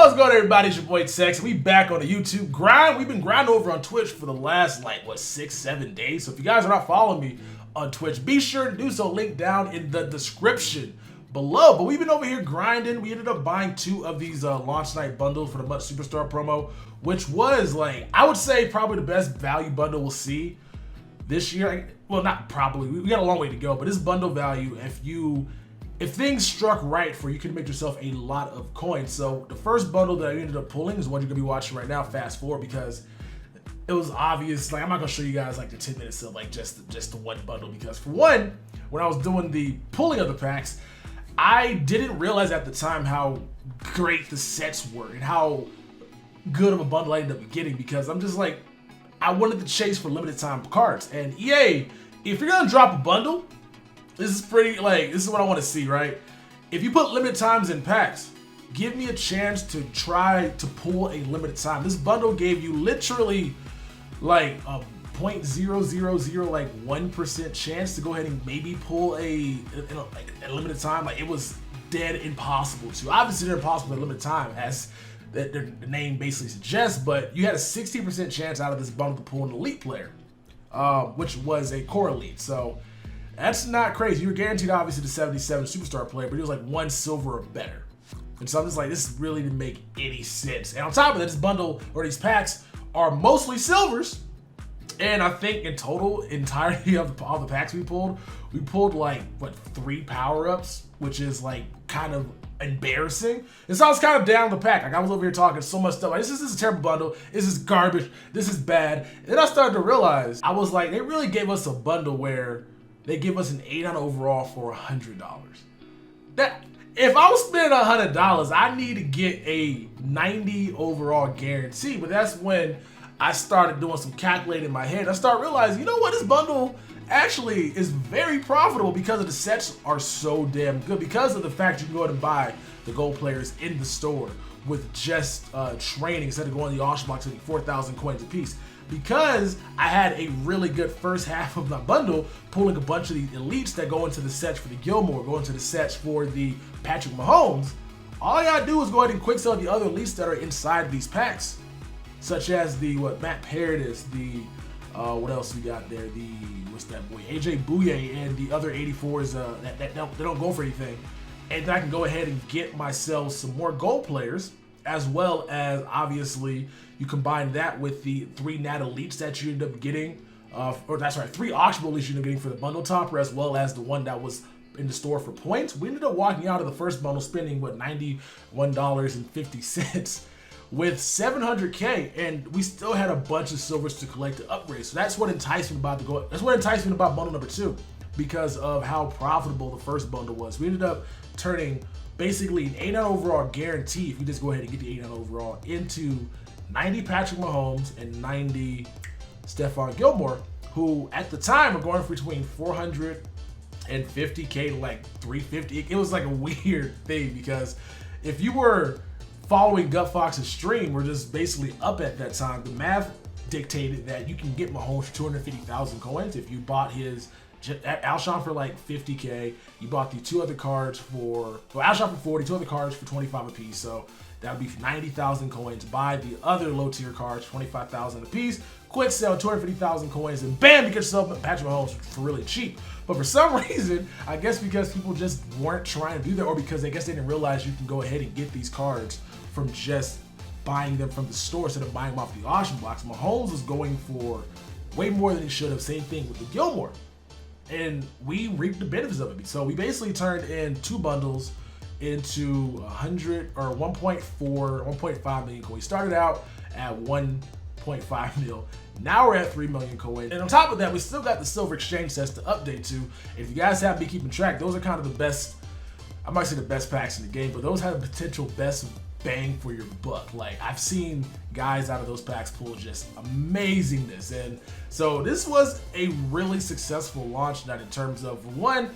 What's going on, everybody? It's your boy Tex. We back on the YouTube grind. We've been grinding over on Twitch for the last, 6-7 days. So if you guys are not following me on Twitch, be sure to do so. Link down in the description below. But we've been over here grinding. We ended up buying 2 of these launch night bundles for the Mutt Superstar promo, which was, I would say probably the best value bundle we'll see this year. Well, not probably. We got a long way to go. But this bundle value, if things struck right for you, can make yourself a lot of coins. So the first bundle that I ended up pulling is what you're gonna be watching right now. Fast forward, because it was obvious. I'm not gonna show you guys the 10 minutes of just the one bundle, because for one, when I was doing the pulling of the packs, I didn't realize at the time how great the sets were and how good of a bundle I ended up getting, because I'm just I wanted to chase for limited time cards. And EA, if you're gonna drop a bundle, this is pretty, this is what I want to see, right? If you put limited times in packs, give me a chance to try to pull a limited time. This bundle gave you literally a 0.0001% chance to go ahead and maybe pull a limited time. It was dead impossible to. Obviously, they're impossible at limited time, as the name basically suggests, but you had a 60% chance out of this bundle to pull an elite player, which was a core elite. So that's not crazy. You were guaranteed, obviously, the 77 superstar player, but it was 1 silver or better. And so I'm just this really didn't make any sense. And on top of that, this bundle, or these packs, are mostly silvers. And I think in total, entirety of all the packs we pulled 3 power-ups, which is kind of embarrassing. And so I was kind of down the pack. I was over here talking so much stuff. This is a terrible bundle. This is garbage. This is bad. And then I started to realize, I was they really gave us a bundle where they give us an 8 on overall for $100. That, if I was spending $100, I need to get a 90 overall guarantee. But that's when I started doing some calculating in my head. I started realizing, you know what, this bundle actually is very profitable because of the sets are so damn good. Because of the fact you can go ahead and buy the gold players in the store with just training instead of going to the auction block to 4,000 coins a piece. Because I had a really good first half of my bundle, pulling a bunch of the elites that go into the sets for the Gilmore, go into the sets for the Patrick Mahomes, all I gotta do is go ahead and quick sell the other elites that are inside of these packs, such as the Matt Paradis, the what else we got there? The what's that boy? AJ Bouye, and the other 84s that don't go for anything, and then I can go ahead and get myself some more gold players, as well as obviously you combine that with the 3 Nat elites that you end up getting, 3 auctionable elites you end up getting for the bundle topper, as well as the one that was in the store for points. We ended up walking out of the first bundle spending $91.50 with 700K, and we still had a bunch of silvers to collect to upgrade. So that's what enticed me about bundle number 2, because of how profitable the first bundle was. We ended up turning basically an 8 on overall guarantee, if you just go ahead and get the 8 on overall, into 90 Patrick Mahomes and 90 Stephon Gilmore, who at the time were going for between 450K to 350. It was a weird thing, because if you were following Gut Fox's stream, we're just basically up at that time, the math dictated that you can get Mahomes for 250,000 coins if you bought his Alshon for 50K. You bought the 2 other cards for, Alshon for 40, 2 other cards for 25 apiece. So that would be 90,000 coins. Buy the other low tier cards, 25,000 apiece. Quick sell 250,000 coins, and bam, you get yourself Patrick Mahomes for really cheap. But for some reason, I guess because people just weren't trying to do that, or because I guess they didn't realize you can go ahead and get these cards from just buying them from the store instead of buying them off the auction blocks, Mahomes was going for way more than he should have. Same thing with the Gilmore. And we reaped the benefits of it. So we basically turned in 2 bundles into 100 or 1.5 million coins. We started out at 1.5 mil. Now we're at 3 million coins. And on top of that, we still got the silver exchange sets to update to. And if you guys haven't been keeping track, those are kind of the best, I might say the best packs in the game, but those have the potential best bang for your buck. I've seen guys out of those packs pull just amazingness. And so this was a really successful launch night in terms of, one,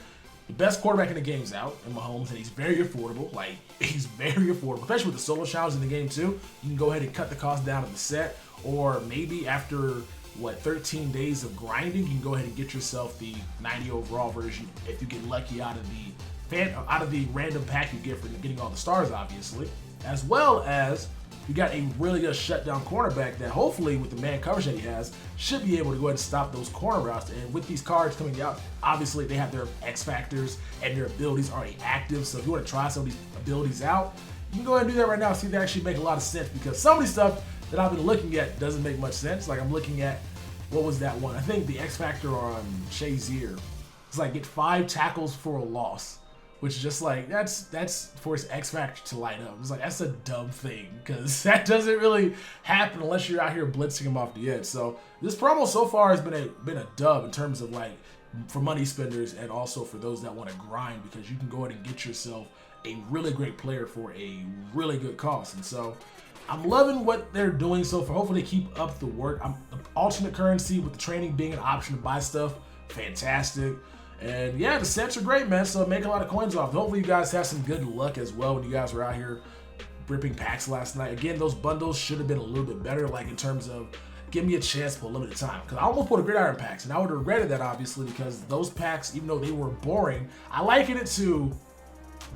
the best quarterback in the game's out in Mahomes, and he's very affordable. He's very affordable, especially with the solo challenges in the game too. You can go ahead and cut the cost down of the set, or maybe after 13 days of grinding, you can go ahead and get yourself the 90 overall version if you get lucky out of the random pack you get for getting all the stars, obviously. as well as you got a really good shutdown cornerback that hopefully with the man coverage that he has should be able to go ahead and stop those corner routes. And with these cards coming out, obviously they have their X factors and their abilities already active. So if you want to try some of these abilities out, you can go ahead and do that right now. See if they actually make a lot of sense, because some of these stuff that I've been looking at doesn't make much sense. Like I'm looking at, what was that one? I think the X factor on Shazier. It's like get 5 tackles for a loss, which is just like, that's for his X factor to light up. It's like, that's a dumb thing, because that doesn't really happen unless you're out here blitzing him off the edge. So this promo so far has been a dub in terms of like for money spenders and also for those that want to grind, because you can go ahead and get yourself a really great player for a really good cost. And so I'm loving what they're doing so far. Hopefully they keep up the work. Alternate currency with the training being an option to buy stuff, fantastic. And yeah, the sets are great, man. So make a lot of coins off. Hopefully you guys have some good luck as well when you guys were out here ripping packs last night. Again, those bundles should have been a little bit better, like in terms of give me a chance for a limited time. Because I almost put a gridiron packs, and I would have regretted that obviously, because those packs, even though they were boring, I liken it to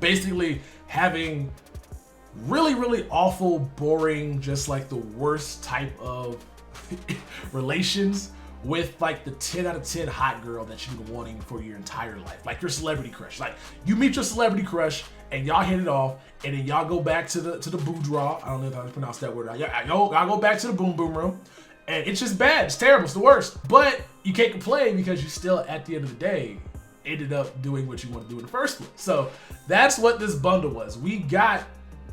basically having really, really awful, boring, just like the worst type of relations with like the 10 out of 10 hot girl that you've been wanting for your entire life. Like your celebrity crush. Like you meet your celebrity crush and y'all hit it off, and then y'all go back to the boudoir. I don't know if I pronounce that word. Y'all go back to the boom boom room, and it's just bad. It's terrible. It's the worst. But you can't complain because you still, at the end of the day, ended up doing what you want to do in the first place. So that's what this bundle was. We got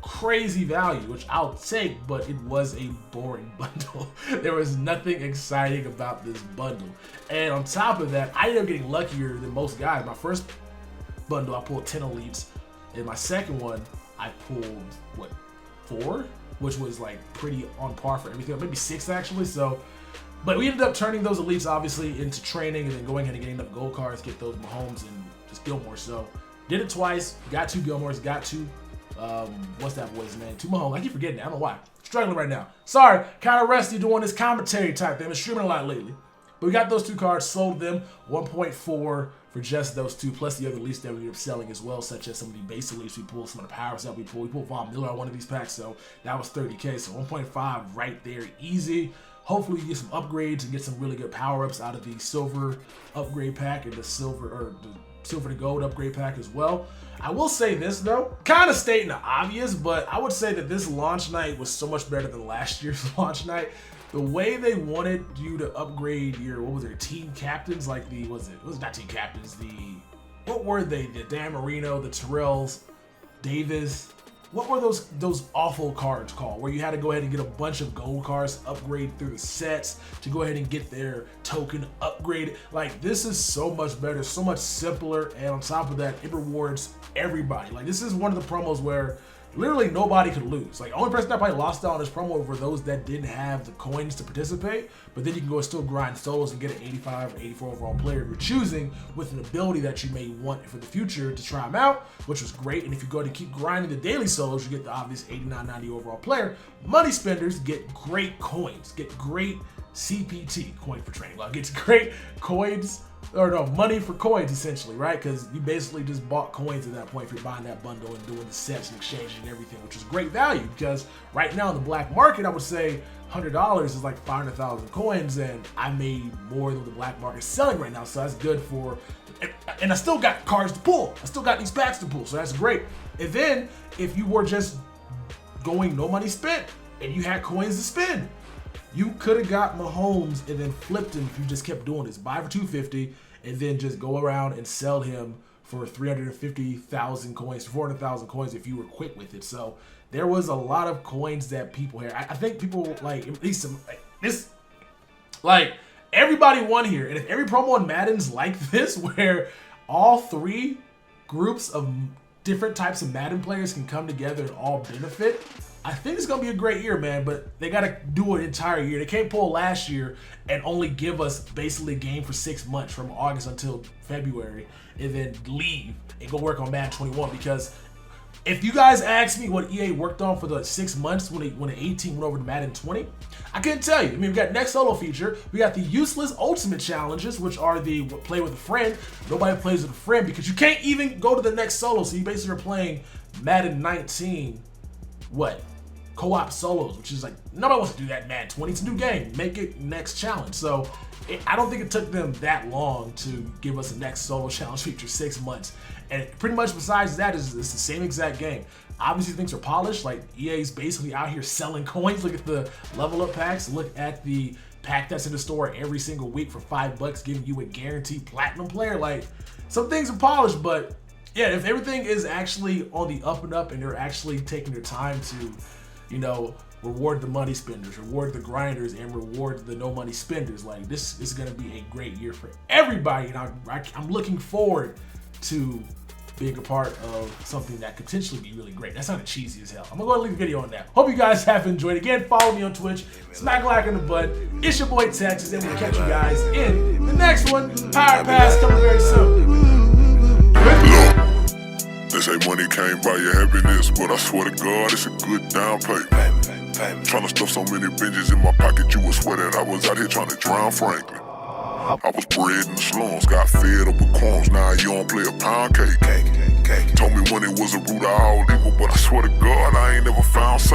crazy value, which I'll take, but it was a boring bundle. There was nothing exciting about this bundle. And on top of that, I ended up getting luckier than most guys. My first bundle, I pulled 10 elites. In my second one, I pulled, what, 4? Which was like pretty on par for everything. Maybe 6 actually. So, but we ended up turning those elites obviously into training and then going ahead and getting enough gold cards, get those Mahomes and just Gilmore. So did it twice, got 2 Gilmores, got 2 what's that boy's name? 2 Mahomes. I keep forgetting it. I don't know why. Struggling right now. Sorry, kind of rusty doing this commentary type thing. I've been streaming a lot lately. But we got those 2 cards, sold them 1.4 for just those 2, plus the other elites that we ended up selling as well, such as some of the base elites we pulled, some of the powers that we pulled. We pulled Von Miller on one of these packs, so that was 30K. So 1.5 right there, easy. Hopefully we get some upgrades and get some really good power-ups out of the silver upgrade pack and the silver to gold upgrade pack as well. I will say this though, kind of stating the obvious, but I would say that this launch night was so much better than last year's launch night. The way they wanted you to upgrade your, what was it, team captains, like the, it was not team captains, what were they? The Dan Marino, the Terrells, Davis. What were those awful cards called, where you had to go ahead and get a bunch of gold cards, upgrade through the sets to go ahead and get their token upgraded? Like, this is so much better, so much simpler, and on top of that, it rewards everybody. Like, this is one of the promos where literally nobody could lose. Like, the only person that probably lost out on this promo were those that didn't have the coins to participate, but then you can go and still grind solos and get an 85 or 84 overall player if you're choosing, with an ability that you may want for the future to try them out, which was great. And if you go to keep grinding the daily solos, you get the obvious 89-90 overall player. Money spenders get great coins, get great CPT, coin for training. Well, gets great coins, or no, money for coins essentially, right? Because you basically just bought coins at that point if you're buying that bundle and doing the sets and exchanging and everything, which is great value, because right now in the black market, I would say $100 is like 500,000 coins, and I made more than the black market selling right now, so that's good for, and I still got cards to pull. I still got these packs to pull, so that's great. And then if you were just going no money spent and you had coins to spend, you could have got Mahomes and then flipped him if you just kept doing this. Buy for 250 and then just go around and sell him for 350,000 coins, 400,000 coins if you were quick with it. So there was a lot of coins that people had. I think people, like, at least some, like, this, like, everybody won here. And if every promo in Madden's like this, where all 3 groups of different types of Madden players can come together and all benefit, I think it's going to be a great year, man, but they got to do an entire year. They can't pull last year and only give us basically a game for 6 months from August until February and then leave and go work on Madden 21, because if you guys ask me what EA worked on for the 6 months when the 18 went over to Madden 20, I couldn't tell you. I mean, we got next solo feature, we got the useless ultimate challenges, which are the play with a friend. Nobody plays with a friend because you can't even go to the next solo, so you basically are playing Madden 19 what? Co-op solos, which is like, nobody wants to do that in Madden 20. It's a new game. Make it next challenge. So I don't think it took them that long to give us the next solo challenge feature, 6 months. And pretty much besides that, it's the same exact game. Obviously things are polished, like EA's basically out here selling coins. Look at the level up packs, look at the pack that's in the store every single week for $5, giving you a guaranteed platinum player. Like, some things are polished, but yeah, if everything is actually on the up and up and they're actually taking their time to, you know, reward the money spenders, reward the grinders, and reward the no money spenders, like, this is going to be a great year for everybody. And I'm looking forward to being a part of something that could potentially be really great. That sounded cheesy as hell. I'm gonna go ahead and leave a video on that. Hope you guys have enjoyed. Again, follow me on Twitch, smack a like on the butt. It's your boy Texas, and we'll catch you guys in the next one. Power Pass coming very soon. They say money can't buy your happiness, but I swear to God, it's a good down payment. Trying to stuff so many binges in my pocket, you would swear that I was out here trying to drown Franklin. I was bred in the slums, got fed up with crumbs, now you don't play a pound cake. Told me when it was a root of all evil, but I swear to God, I ain't never found safe.